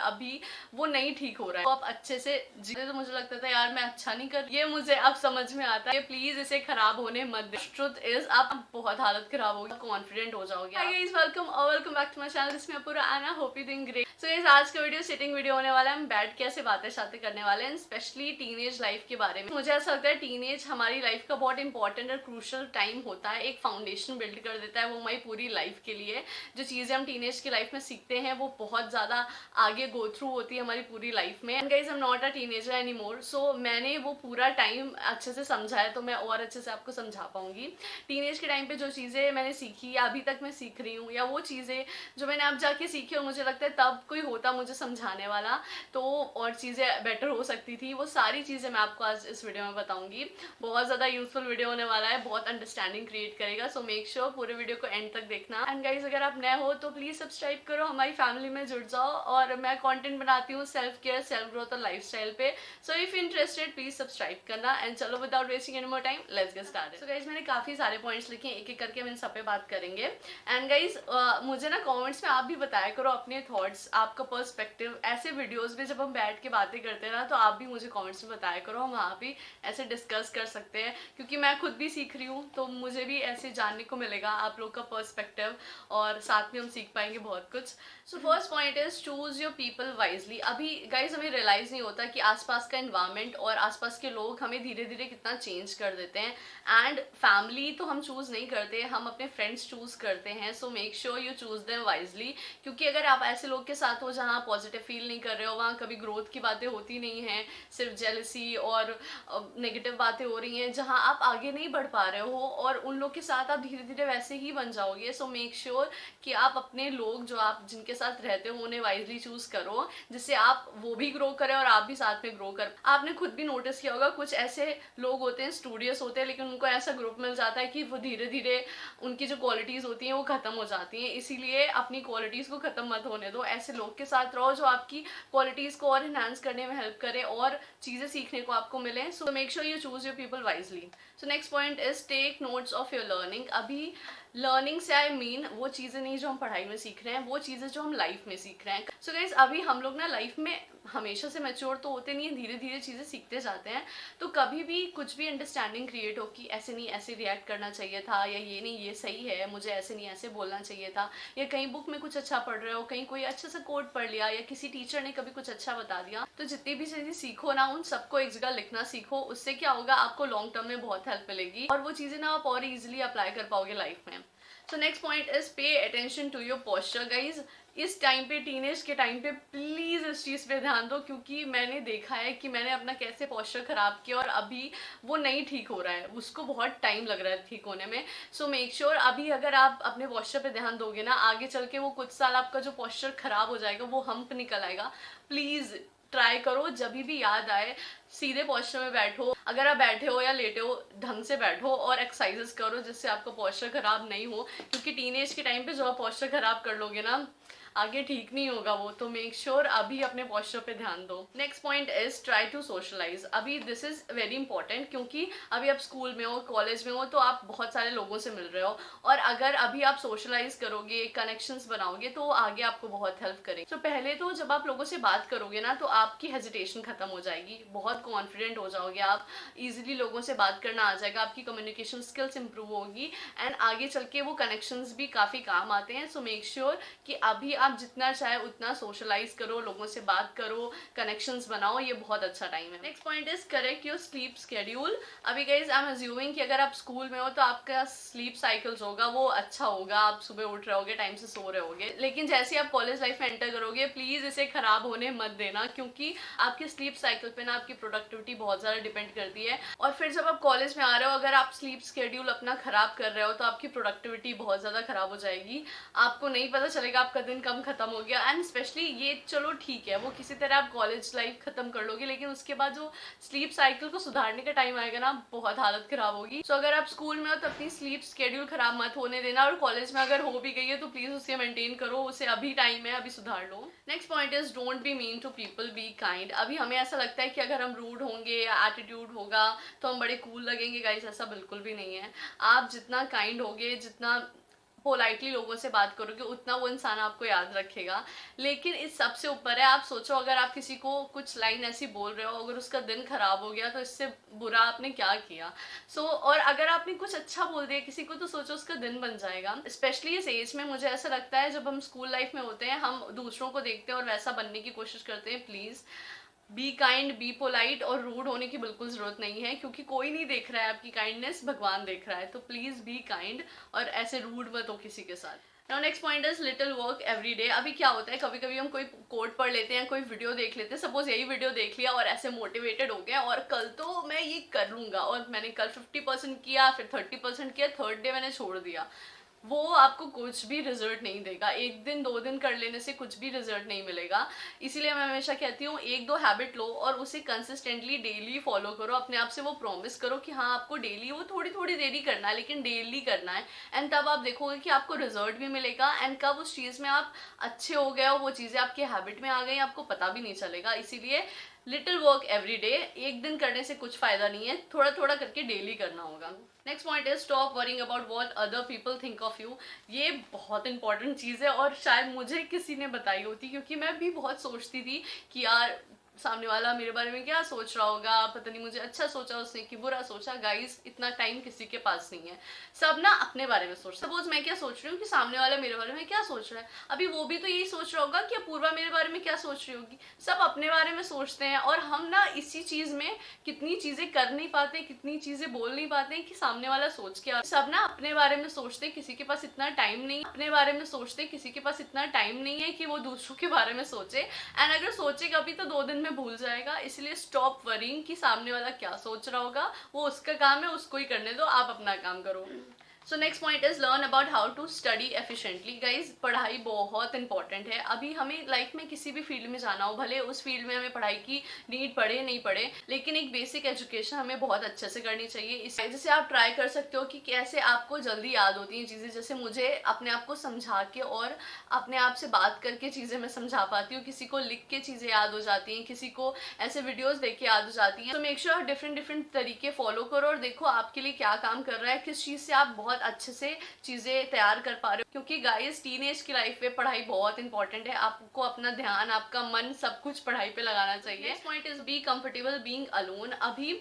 अभी वो नहीं ठीक हो रहा है। तो आप अच्छे से जीते। तो मुझे लगता था यार मैं अच्छा नहीं कर, ये मुझे अब समझ में आता है। प्लीज इसे खराब होने मत दे। ट्रुथ इज आप बहुत हालत खराब होगी, कॉन्फिडेंट हो जाओगे। Hi guys, welcome back to my channel. This is पूरा आना, hope you doing great. So guys, आज का वीडियो सिटिंग वीडियो होने वाला है। हम बैठ के ऐसे बातें करने वाले हैं, स्पेशली टीनेज लाइफ के बारे में। मुझे ऐसा लगता है टीनेज हमारी लाइफ का बहुत इंपॉर्टेंट और क्रूशियल टाइम होता है। एक फाउंडेशन बिल्ड कर देता है वो हमारी पूरी लाइफ के लिए। जो चीजें हम टीनेज की लाइफ में सीखते हैं वो बहुत ज्यादा आगे गो थ्रू होती है हमारी पूरी लाइफ में। And guys, I am not a teenager any more, so मैंने वो पूरा टाइम अच्छे से समझा है, तो मैं और अच्छे से आपको समझा पाऊंगी। टीनेज के टाइम पे जो चीजें मैंने सीखी या अभी तक मैं सीख रही हूँ, या वो चीजें जो मैंने अब जाके सीखी और मुझे लगता है तब कोई होता मुझे समझाने वाला तो और चीजें बेटर हो सकती थी, वो सारी चीजें मैं आपको आज इस वीडियो में बताऊंगी। बहुत ज्यादा यूजफुल वीडियो होने वाला है, बहुत अंडरस्टैंडिंग क्रिएट करेगा। सो मेक श्योर पूरे वीडियो को एंड तक देखना। एंड गाइज, अगर आप नए हो तो प्लीज सब्सक्राइब करो, हमारी फैमिली में जुड़ जाओ। और मैं कंटेंट बनाती हूँ सेल्फ केयर, सेल्फ ग्रोथ और लाइफस्टाइल पे। So if interested please subscribe करना। एंड चलो without wasting any more time, let's get started. So guys, मैंने काफी सारे पॉइंट्स लिखे हैं, एक एक करके हम इन सब पे बात करेंगे। एंड गाइज, मुझे ना कमेंट्स में आप भी बताया करो अपने थॉट्स, आपका पर्सपेक्टिव। ऐसे वीडियोस में जब हम बैठ के बातें करते हैं ना, तो आप भी मुझे कमेंट्स में बताया करो, हम वहाँ भी ऐसे डिस्कस कर सकते हैं। क्योंकि मैं खुद भी सीख रही हूँ, तो मुझे भी ऐसे जानने को मिलेगा आप लोग का पर्सपेक्टिव, और साथ में हम सीख पाएंगे बहुत कुछ। So first point is choose your people wisely. अभी गाइज हमें रियलाइज नहीं होता कि आसपास का एनवायरमेंट और आसपास के लोग हमें धीरे धीरे कितना चेंज कर देते हैं। एंड फैमिली तो हम चूज नहीं करते, हम अपने फ्रेंड्स चूज करते हैं। सो make sure you choose them wisely. क्योंकि अगर आप ऐसे लोग के साथ हो जहाँ पॉजिटिव फील नहीं कर रहे हो, वहाँ कभी ग्रोथ की बातें होती नहीं है, सिर्फ जेलसी और नेगेटिव बातें हो रही हैं, जहाँ आप आगे नहीं बढ़ पा रहे हो, और उन लोग के साथ आप धीरे धीरे वैसे ही बन जाओगे। सो मेक श्योर कि आप अपने लोग जो आप जिनके साथ रहते हो उन्हें वाइजली चूज करो, जिससे आप वो भी ग्रो करें और आप भी साथ में ग्रो कर। आपने खुद भी नोटिस किया होगा, कुछ ऐसे लोग होते हैं स्टूडियस होते हैं, लेकिन उनको ऐसा ग्रुप मिल जाता है कि वो धीरे धीरे उनकी जो क्वालिटीज होती हैं वो खत्म हो जाती हैं। इसीलिए अपनी क्वालिटीज को खत्म मत होने दो, ऐसे लोग के साथ रहो जो आपकी क्वालिटीज को और इनहांस करने में हेल्प करे और चीजें सीखने को आपको मिले। So make sure you choose your people wisely. So next point is take notes of your learning. अभी लर्निंग से आई मीन वो चीजें नहीं जो हम पढ़ाई में सीख रहे हैं, वो चीजें जो हम लाइफ में सीख रहे हैं। सो गाइस, अभी हम लोग ना लाइफ में हमेशा से मैच्योर तो होते नहीं है, धीरे धीरे चीजें सीखते जाते हैं। तो कभी भी कुछ भी अंडरस्टैंडिंग क्रिएट हो कि ऐसे नहीं ऐसे रिएक्ट करना चाहिए था, या ये नहीं ये सही है, मुझे ऐसे नहीं ऐसे बोलना चाहिए था, या कहीं बुक में कुछ अच्छा पढ़ रहे हो, कहीं कोई अच्छा सा कोट पढ़ लिया, या किसी टीचर ने कभी कुछ अच्छा बता दिया, तो जितनी भी चीजें सीखो ना, उन सबको एक जगह लिखना सीखो। उससे क्या होगा, आपको लॉन्ग टर्म में बहुत हेल्प मिलेगी और वो चीजें ना आप और इजिली अप्लाई कर पाओगे लाइफ में। So next point is pay attention to your posture. Guys, इस टाइम पे, टीनेज के टाइम पे प्लीज इस चीज पे ध्यान दो, क्योंकि मैंने देखा है कि मैंने अपना कैसे पोस्चर खराब किया और अभी वो नहीं ठीक हो रहा है, उसको बहुत टाइम लग रहा है ठीक होने में। सो मेक श्योर अभी अगर आप अपने पोस्चर पे ध्यान दोगे ना, आगे चल के वो कुछ साल आपका जो पोस्चर खराब हो जाएगा, वो हम्प निकल आएगा। प्लीज ट्राई करो, जब भी याद आए सीधे पोस्चर में बैठो। अगर आप बैठे हो या लेटे हो, ढंग से बैठो और एक्सरसाइजेस करो जिससे आपका पोस्चर खराब नहीं हो। क्योंकि टीनेज के टाइम पे जो आप पोस्चर खराब कर लोगे ना, आगे ठीक नहीं होगा वो। तो मेक श्योर अभी अपने पोस्चर पे ध्यान दो। Next point is try to socialise. अभी दिस इज वेरी इंपॉर्टेंट, क्योंकि अभी आप स्कूल में हो, कॉलेज में हो, तो आप बहुत सारे लोगों से मिल रहे हो, और अगर अभी आप सोशलाइज करोगे, कनेक्शंस बनाओगे, तो आगे आपको बहुत हेल्प करेंगे। तो पहले तो जब आप लोगों से बात करोगे ना, तो आपकी हेजिटेशन खत्म हो जाएगी, बहुत कॉन्फिडेंट हो जाओगे आप, इजिली लोगों से बात करना आ जाएगा, आपकी कम्युनिकेशन स्किल्स इंप्रूव होगी, एंड आगे चल के वो कनेक्शंस भी काफी काम आते हैं। सो मेक श्योर कि अभी आप जितना चाहे उतना सोशलाइज करो, लोगों से बात करो, कनेक्शंस बनाओ, ये बहुत अच्छा टाइम है। Next point is correct your sleep schedule. अभी गाइज, आई एम अज्यूमिंग कि अगर आप स्कूल में हो तो आपका स्लीप साइकिल होगा वो अच्छा होगा, आप सुबह उठ रहे होगे, टाइम से सो रहे होगे। लेकिन जैसे आप कॉलेज लाइफ में एंटर करोगे, प्लीज इसे खराब होने मत देना, क्योंकि आपके स्लीप साइकिल पे ना आपकी प्रोडक्टिविटी बहुत ज्यादा डिपेंड करती है। और फिर जब आप कॉलेज में आ रहे हो, अगर आप स्लीप शेड्यूल अपना खराब कर रहे हो, तो आपकी प्रोडक्टिविटी बहुत ज्यादा खराब हो जाएगी, आपको नहीं पता चलेगा आपका दिन कम खत्म हो गया। एंड स्पेशली ये चलो ठीक है, वो किसी तरह आप कॉलेज लाइफ खत्म कर लोगे, लेकिन उसके बाद जो स्लीप साइकिल को सुधारने का टाइम आएगा ना, बहुत हालत खराब होगी। सो अगर आप स्कूल में हो तो अपनी स्लीप शेड्यूल खराब मत होने देना, और कॉलेज में अगर हो भी गई है तो प्लीज उसे मेंटेन करो, उसे अभी टाइम है, अभी सुधार लो। Next point is don't be mean to people, be kind. अभी हमें ऐसा लगता है कि अगर हम रूड होंगे या एटीट्यूड होगा तो हम बड़े कूल लगेंगे। गाइस, ऐसा बिल्कुल भी नहीं है। आप जितना काइंड होगे, जितना पोलाइटली लोगों से बात करोगे उतना वो इंसान आपको याद रखेगा। लेकिन इस सबसे ऊपर है, आप सोचो अगर आप किसी को कुछ लाइन ऐसी बोल रहे हो, अगर उसका दिन खराब हो गया तो इससे बुरा आपने क्या किया। और अगर आपने कुछ अच्छा बोल दिया किसी को तो सोचो उसका दिन बन जाएगा। स्पेशली इस एज में मुझे ऐसा लगता है जब हम स्कूल लाइफ में होते हैं हम दूसरों को देखते हैं और वैसा बनने की कोशिश करते हैं। Please be kind, be polite, और रूड होने की बिल्कुल जरूरत नहीं है, क्योंकि कोई नहीं देख रहा है आपकी काइंडनेस, भगवान देख रहा है। तो प्लीज बी काइंड और ऐसे रूड मत हो किसी के साथ। Now next point is little work every day. अभी क्या होता है, कभी कभी हम कोई कोट पढ़ लेते हैं, कोई वीडियो देख लेते हैं, सपोज यही वीडियो देख लिया और ऐसे मोटिवेटेड हो गए और कल तो मैं ये कर लूंगा, और मैंने कल 50% किया, फिर 30% किया, थर्ड डे मैंने छोड़ दिया। वो आपको कुछ भी रिजल्ट नहीं देगा। एक दिन 2 दिन कर लेने से कुछ भी रिजल्ट नहीं मिलेगा। इसीलिए मैं हमेशा कहती हूँ 1-2 हैबिट लो और उसे कंसिस्टेंटली डेली फॉलो करो। अपने आप से वो प्रॉमिस करो कि हाँ आपको डेली वो थोड़ी थोड़ी देरी करना है, लेकिन डेली करना है। एंड तब आप देखोगे कि आपको रिजल्ट भी मिलेगा, एंड कब उस चीज़ में आप अच्छे हो गए हो, वो चीज़ें आपकी हैबिट में आ गई, आपको पता भी नहीं चलेगा। इसीलिए लिटिल वर्क एवरी डे, एक दिन करने से कुछ फायदा नहीं है, थोड़ा थोड़ा करके डेली करना होगा। Next point is stop worrying about what other people think of you. ये बहुत इंपॉर्टेंट चीज़ है और शायद मुझे किसी ने बताई होती, क्योंकि मैं भी बहुत सोचती थी कि यार सामने वाला मेरे बारे में क्या सोच रहा होगा, पता नहीं मुझे अच्छा सोचा उसने कि बुरा सोचा। गाइस इतना टाइम किसी के पास नहीं है, सब ना अपने बारे में सोच। सपोज मैं क्या सोच रही हूँ कि सामने वाला मेरे बारे में क्या सोच रहा है, अभी वो भी तो यही सोच रहा होगा कि अपूर्वा मेरे बारे में क्या सोच रही होगी। सब अपने बारे में सोचते हैं और हम ना इसी चीज में कितनी चीजें कर नहीं पाते, कितनी चीजें बोल नहीं पाते कि सामने वाला सोच के। सब ना अपने बारे में सोचते, किसी के पास इतना टाइम नहीं, अपने बारे में सोचते, किसी के पास इतना टाइम नहीं है कि वो दूसरों के बारे में सोचे। एंड अगर सोचेगा भी तो 2 दिन में भूल जाएगा। इसलिए स्टॉप वरिंग कि सामने वाला क्या सोच रहा होगा, वो उसका काम है, उसको ही करने दो, आप अपना काम करो। So next point is learn about how to study efficiently. Guys पढ़ाई बहुत इंपॉर्टेंट है। अभी हमें लाइफ में किसी भी फील्ड में जाना हो, भले उस फील्ड में हमें पढ़ाई की नीड पड़े नहीं पड़े, लेकिन एक बेसिक एजुकेशन हमें बहुत अच्छे से करनी चाहिए। इस जैसे आप ट्राई कर सकते हो कि कैसे आपको जल्दी याद होती हैं चीज़ें। जैसे मुझे अपने आप को समझा के और अपने आप से बात करके चीज़ें मैं समझा पाती हूँ, किसी को लिख के चीज़ें याद हो जाती हैं, किसी को ऐसे वीडियोस देख के याद हो जाती हैं। तो मेक श्योर डिफरेंट तरीके फॉलो करो और देखो आपके लिए क्या काम कर रहा है, किस चीज़ से आप बहुत अच्छे से चीजें तैयार कर पा रहे हो। क्योंकि गाइस टीनेज की लाइफ में पढ़ाई बहुत इंपॉर्टेंट है। आपको अपना ध्यान, आपका मन, सब कुछ पढ़ाई पे लगाना चाहिए। Next point is be comfortable being alone. अभी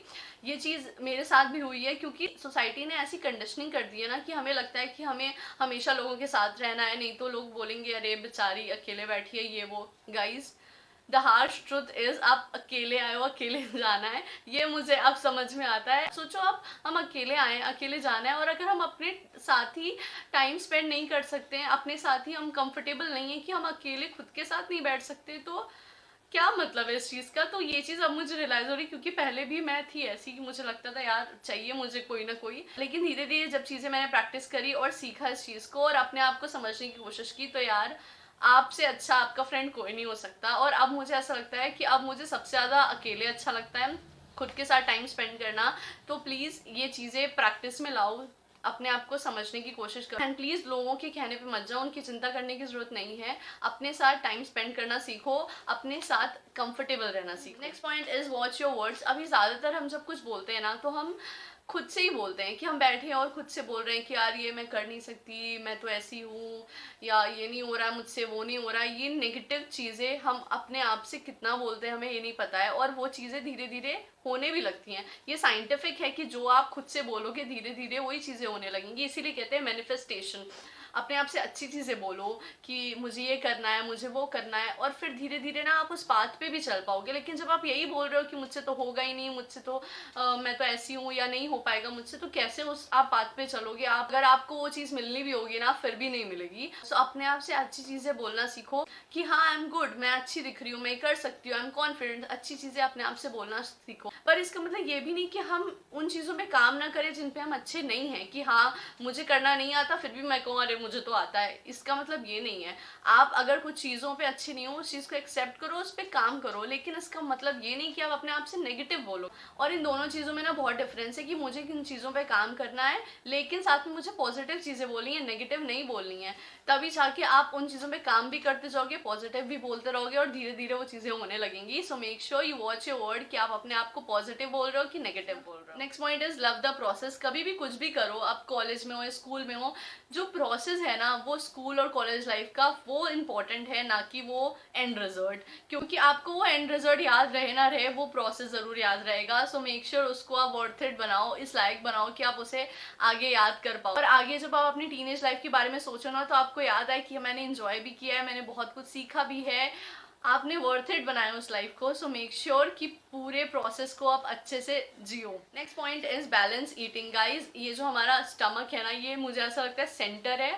ये चीज मेरे साथ भी हुई है, क्योंकि सोसाइटी ने ऐसी कंडीशनिंग कर दी है ना कि हमें लगता है कि हमें हमेशा लोगों के साथ रहना है, नहीं तो लोग बोलेंगे अरे बेचारी अकेले बैठी है ये वो। Guys the harsh truth is आप अकेले आए हो, अकेले जाना है, ये मुझे अब समझ में आता है। सोचो आप, हम अकेले आए, अकेले जाना है, और अगर हम अपने साथ ही टाइम स्पेंड नहीं कर सकते हैं, अपने साथ ही हम कंफर्टेबल नहीं है कि हम अकेले खुद के साथ नहीं बैठ सकते, तो क्या मतलब है इस चीज़ का। तो ये चीज़ अब मुझे रियलाइज हो रही, क्योंकि पहले भी मैं थी ऐसी कि मुझे लगता था यार चाहिए मुझे कोई ना कोई। लेकिन धीरे धीरे जब चीज़ें मैंने प्रैक्टिस करी और सीखा इस चीज़ को और अपने आप को समझने की कोशिश की, तो यार आपसे अच्छा आपका फ्रेंड कोई नहीं हो सकता। और अब मुझे ऐसा लगता है कि अब मुझे सबसे ज़्यादा अकेले अच्छा लगता है, खुद के साथ टाइम स्पेंड करना। तो प्लीज़ ये चीज़ें प्रैक्टिस में लाओ, अपने आप को समझने की कोशिश करो। एंड प्लीज लोगों के कहने पे मत जाओ, उनकी चिंता करने की जरूरत नहीं है। अपने साथ टाइम स्पेंड करना सीखो, अपने साथ कंफर्टेबल रहना सीखो। Next point is watch your words. अभी ज्यादातर हम जब कुछ बोलते हैं ना तो हम खुद से ही बोलते हैं कि हम बैठे हैं और खुद से बोल रहे हैं कि यार ये मैं कर नहीं सकती, मैं तो ऐसी हूँ, या ये नहीं हो रहा है मुझसे, वो नहीं हो रहा है। ये नेगेटिव चीज़ें हम अपने आप से कितना बोलते हैं हमें ये नहीं पता है, और वो चीज़ें धीरे धीरे होने भी लगती हैं। ये साइंटिफिक है कि जो आप खुद से बोलोगे धीरे धीरे वही चीज़ें होने लगेंगी। इसीलिए कहते हैं मैनिफेस्टेशन। अपने आप से अच्छी चीज़ें बोलो कि मुझे ये करना है, मुझे वो करना है, और फिर धीरे धीरे ना आप उस बात पे भी चल पाओगे। लेकिन जब आप यही बोल रहे हो कि मुझसे तो होगा ही नहीं, मुझसे तो मैं तो ऐसी हूँ, या नहीं हो पाएगा मुझसे, तो कैसे उस आप बात पे चलोगे। आप अगर आपको वो चीज़ मिलनी भी होगी ना फिर भी नहीं मिलेगी। सो अपने आप से अच्छी चीज़ें बोलना सीखो कि हाँ आई एम गुड, मैं अच्छी दिख रही हूँ, मैं कर सकती हूँ, आई एम कॉन्फिडेंट। अच्छी चीज़ें अपने आप से बोलना सीखो। पर इसका मतलब ये भी नहीं कि हम उन चीज़ों पे काम ना करें जिन पे हम अच्छे नहीं हैं, कि हाँ मुझे करना नहीं आता फिर भी मैं कहूँ अरे मुझे तो आता है। इसका मतलब ये नहीं है। आप अगर कुछ चीज़ों पे अच्छे नहीं हो, उस चीज़ को एक्सेप्ट करो, उस पर काम करो, लेकिन इसका मतलब ये नहीं कि आप अपने आप से नेगेटिव बोलो। और इन दोनों चीज़ों में ना बहुत डिफरेंस है कि मुझे किन चीज़ों पे काम करना है, लेकिन साथ में मुझे पॉजिटिव चीज़ें बोलनी है, नेगेटिव नहीं बोलनी है। तभी जाके आप उन चीज़ों पे काम भी करते जाओगे, पॉजिटिव भी बोलते रहोगे, और धीरे धीरे वो चीज़ें होने लगेंगी। सो make sure you watch your word कि आप अपने आप को पॉजिटिव बोल रहे हो कि नेगेटिव बोल रहे हो। Next point is love the process. कभी भी कुछ भी करो, आप कॉलेज में हो, स्कूल में हो, जो प्रोसेस प्रोसेस है ना वो स्कूल और कॉलेज लाइफ का वो इम्पोर्टेंट है, ना कि वो एंड रिजल्ट। क्योंकि आपको वो एंड रिजल्ट याद रहे ना रहे, वो प्रोसेस जरूर याद रहेगा। सो मेक श्योर उसको आप वर्थ इट बनाओ, इस लायक बनाओ कि आप उसे आगे याद कर पाओ। और आगे जब आप अपनी टीनेज लाइफ के बारे में सोचो ना, तो आपको याद आए कि मैंने एंजॉय भी किया है, मैंने बहुत कुछ सीखा भी है, आपने वर्थ इट बनाया उस लाइफ को। सो मेक श्योर कि पूरे प्रोसेस को आप अच्छे से जियो। Next point is balance eating. Guys, ये जो हमारा स्टमक है ना, ये मुझे ऐसा लगता है सेंटर है,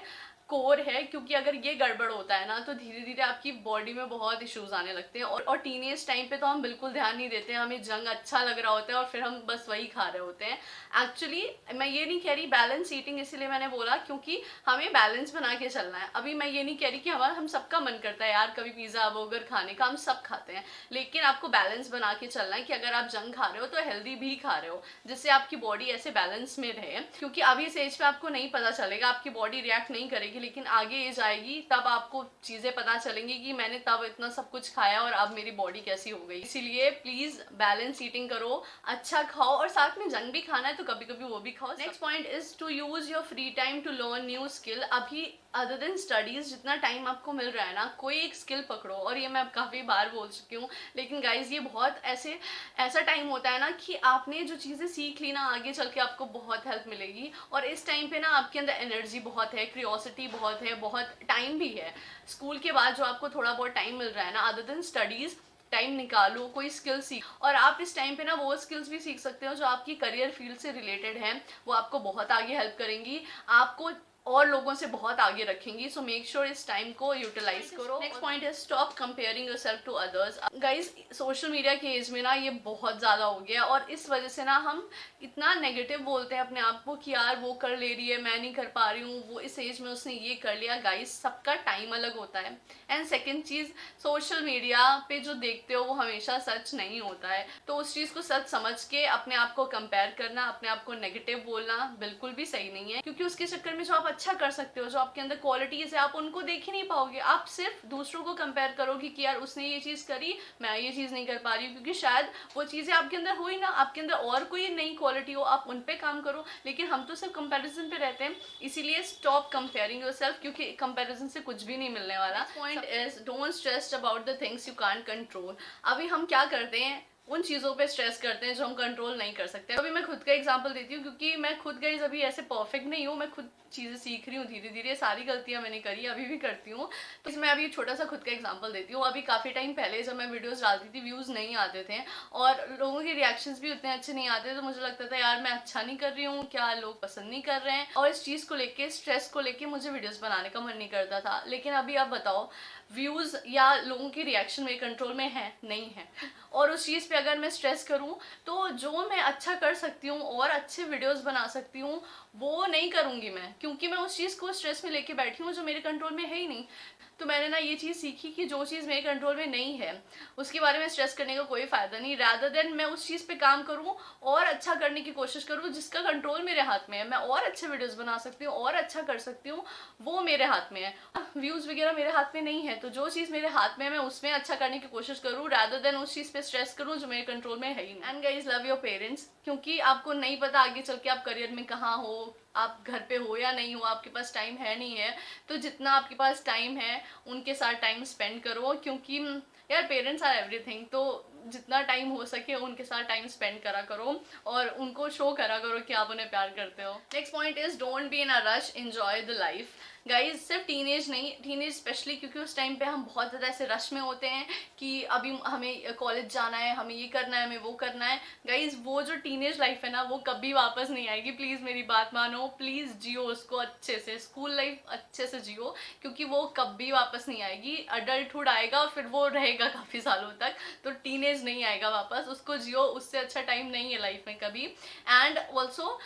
कोर है। क्योंकि अगर ये गड़बड़ होता है ना, तो धीरे धीरे आपकी बॉडी में बहुत इश्यूज आने लगते हैं। और टीनेज टाइम पे तो हम बिल्कुल ध्यान नहीं देते हैं, हमें जंक अच्छा लग रहा होता है और फिर हम बस वही खा रहे होते हैं। एक्चुअली मैं ये नहीं कह रही बैलेंस ईटिंग, इसीलिए मैंने बोला क्योंकि हमें बैलेंस बना के चलना है। अभी मैं ये नहीं कह रही कि हम सबका मन करता है यार कभी पिज्जा बर्गर खाने का, हम सब खाते हैं, लेकिन आपको बैलेंस बना के चलना है कि अगर आप जंक खा रहे हो तो हेल्दी भी खा रहे हो, जिससे आपकी बॉडी ऐसे बैलेंस में रहे। क्योंकि अभी इस एज पे आपको नहीं पता चलेगा, आपकी बॉडी रिएक्ट नहीं करेगी, लेकिन आगे एज आएगी तब आपको चीजें पता चलेंगी कि मैंने तब इतना सब कुछ खाया और अब मेरी बॉडी कैसी हो गई। इसीलिए प्लीज बैलेंस ईटिंग करो, अच्छा खाओ, और साथ में जंक भी खाना है तो कभी कभी वो भी खाओ। Next point is to use your free time to learn new skill. अभी अदर देन स्टडीज जितना टाइम आपको मिल रहा है ना, कोई एक स्किल पकड़ो। और ये मैं काफ़ी बार बोल चुकी हूँ, लेकिन गाइज ये बहुत ऐसा टाइम होता है ना कि आपने जो चीज़ें सीख ली ना, आगे चल के आपको बहुत हेल्प मिलेगी। और इस टाइम पे ना आपके अंदर एनर्जी बहुत है, क्यूरियोसिटी बहुत है, बहुत टाइम भी है। स्कूल के बाद जो आपको थोड़ा बहुत टाइम मिल रहा है ना, अदर देन स्टडीज़, टाइम निकालो, कोई स्किल सीख। और आप इस टाइम पे ना वो स्किल्स भी सीख सकते हो जो आपकी करियर फील्ड से रिलेटेड हैं, वो आपको बहुत आगे हेल्प करेंगी, आपको और लोगों से बहुत आगे रखेंगी। सो मेक श्योर इस टाइम को यूटिलाइज करो। नेक्स्ट पॉइंट है stop comparing yourself to others. Guys, social media के एज में ना ये बहुत ज़्यादा हो गया, और इस वजह से ना हम इतना नेगेटिव बोलते हैं अपने आप को कि यार वो कर ले रही है, मैं नहीं कर पा रही हूँ, वो इस एज में उसने ये कर लिया। गाइज, सबका टाइम अलग होता है। And second cheese, social media पे जो देखते हो वो हमेशा सच नहीं होता है, तो उस चीज़ को सच समझ के अपने आप को कंपेयर करना, अपने आप को नेगेटिव बोलना बिल्कुल भी सही नहीं है। क्योंकि उसके चक्कर में जो आप अच्छा कर सकते हो, जो आपके अंदर क्वालिटीज है, आप उनको देख ही नहीं पाओगे। आप सिर्फ दूसरों को कंपेयर करोगे कि यार उसने ये चीज करी, मैं ये चीज नहीं कर पा रही हूँ, क्योंकि शायद वो चीजें आपके अंदर हुई ना, आपके अंदर और कोई नई क्वालिटी हो, आप उन पे काम करो। लेकिन हम तो सिर्फ कंपैरिजन पे रहते हैं। इसीलिए स्टॉप कंपेयरिंग योरसेल्फ, क्योंकि कंपैरिजन से कुछ भी नहीं मिलने वाला। Point is don't stress about the things you can't control. अभी हम क्या करते हैं, उन चीज़ों पे स्ट्रेस करते हैं जो हम कंट्रोल नहीं कर सकते। अभी मैं खुद का एग्जांपल देती हूँ, क्योंकि मैं खुद गाइस अभी ऐसे परफेक्ट नहीं हूँ, मैं खुद चीज़ें सीख रही हूँ धीरे धीरे, सारी गलतियाँ मैंने करी, अभी भी करती हूँ। तो इसमें अभी छोटा सा खुद का एग्जांपल देती हूँ। अभी काफ़ी टाइम पहले जब मैं वीडियोस डालती थी, व्यूज़ नहीं आते थे और लोगों के रिएक्शंस भी उतने अच्छे नहीं आते, तो मुझे लगता था यार मैं अच्छा नहीं कर रही हूँ, क्या लोग पसंद नहीं कर रहे हैं, और इस चीज़ को लेके, स्ट्रेस को लेके मुझे वीडियोज़ बनाने का मन नहीं करता था। लेकिन अभी आप बताओ, व्यूज़ या लोगों की रिएक्शन मेरे कंट्रोल में है नहीं है, और उस चीज़ पे अगर मैं स्ट्रेस करूँ तो जो मैं अच्छा कर सकती हूँ और अच्छे वीडियोस बना सकती हूँ वो नहीं करूँगी मैं, क्योंकि मैं उस चीज़ को स्ट्रेस में लेके बैठी हूँ जो मेरे कंट्रोल में है ही नहीं। तो मैंने ना ये चीज़ सीखी कि जो चीज़ मेरे कंट्रोल में नहीं है उसके बारे में स्ट्रेस करने का कोई फ़ायदा नहीं। रैदर देन मैं उस चीज़ पे काम करूँ और अच्छा करने की कोशिश करूँ जिसका कंट्रोल मेरे हाथ में है, मैं और अच्छे वीडियोस बना सकती हूँ और अच्छा कर सकती हूँ, वो मेरे हाथ में है। व्यूज़ वगैरह मेरे हाथ में नहीं है, तो जो चीज़ मेरे हाथ में है मैं उसमें अच्छा करने की कोशिश करूँ, रैदर देन उस चीज़ पे स्ट्रेस करूँ जो मेरे कंट्रोल में है ही नहीं। And guys, love your parents, क्योंकि आपको नहीं पता आगे चल के आप करियर में कहाँ हो, आप घर पे हो या नहीं हो, आपके पास टाइम है नहीं है, तो जितना आपके पास टाइम है उनके साथ टाइम स्पेंड करो, क्योंकि यार पेरेंट्स आर एवरीथिंग। तो जितना टाइम हो सके उनके साथ टाइम स्पेंड करा करो और उनको शो करा करो कि आप उन्हें प्यार करते हो। Next point is don't be in a rush, enjoy the life. Guys, सिर्फ टीनेज नहीं, टीनेज स्पेशली, क्योंकि उस टाइम पे हम बहुत ज़्यादा ऐसे रश में होते हैं कि अभी हमें कॉलेज जाना है, हमें ये करना है, हमें वो करना है। गाइज, वो जो टीनेज लाइफ है ना वो कभी वापस नहीं आएगी। प्लीज़ मेरी बात मानो, प्लीज़ जियो उसको अच्छे से, स्कूल लाइफ अच्छे से जियो, क्योंकि वो कभी वापस नहीं आएगी। अडल्टहुड आएगा और फिर वो रहेगा काफ़ी सालों तक, तो टीनेज नहीं आएगा वापस, उसको जियो, उससे अच्छा टाइम नहीं है लाइफ में कभी। एंड ऑल्सो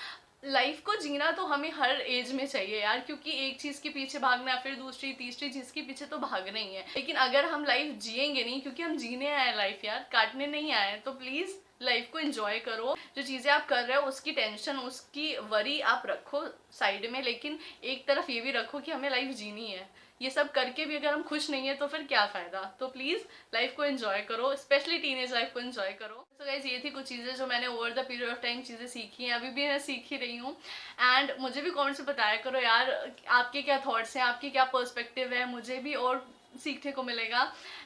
लाइफ को जीना तो हमें हर एज में चाहिए यार, क्योंकि एक चीज़ के पीछे भागना है, फिर दूसरी तीसरी चीज़ के पीछे तो भागना ही है। लेकिन अगर हम लाइफ जिएंगे नहीं, क्योंकि हम जीने आए लाइफ यार, काटने नहीं आए, तो प्लीज़ लाइफ को एंजॉय करो। जो चीज़ें आप कर रहे हो उसकी टेंशन, उसकी वरी आप रखो साइड में, लेकिन एक तरफ ये भी रखो कि हमें लाइफ जीनी है, ये सब करके भी अगर हम खुश नहीं है तो फिर क्या फायदा। तो प्लीज लाइफ को एंजॉय करो, स्पेशली टीनेज लाइफ को एंजॉय करो। तो गाइस ये थी कुछ चीजें जो मैंने over the period of time चीजें सीखी हैं, अभी भी मैं सीख ही रही हूँ। एंड मुझे भी कमेंट्स में बताया करो यार आपके क्या थॉट्स हैं, आपकी क्या पर्सपेक्टिव है, मुझे भी और सीखने को मिलेगा।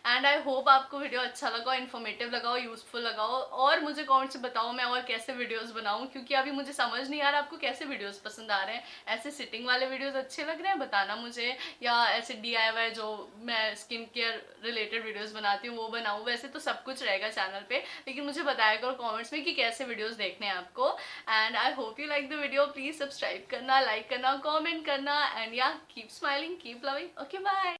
एंड आई होप आपको वीडियो अच्छा लगा, इन्फॉर्मेटिव लगा हो, यूजफुल लगा हो। और मुझे कमेंट से बताओ मैं और कैसे वीडियोस बनाऊं, क्योंकि अभी मुझे समझ नहीं आ रहा आपको कैसे वीडियोस पसंद आ रहे हैं। ऐसे सिटिंग वाले वीडियोस अच्छे लग रहे हैं बताना मुझे, या ऐसे DIY जो मैं स्किन केयर रिलेटेड वीडियोस बनाती हूँ वो बनाऊँ। वैसे तो सब कुछ रहेगा चैनल पे, लेकिन मुझे बताया करो कॉमेंट्स में कि कैसे वीडियोज देखने हैं आपको। And I hope you like the video. Please subscribe करना, लाइक करना, कॉमेंट करना। एंड या keep smiling, keep loving. Okay bye.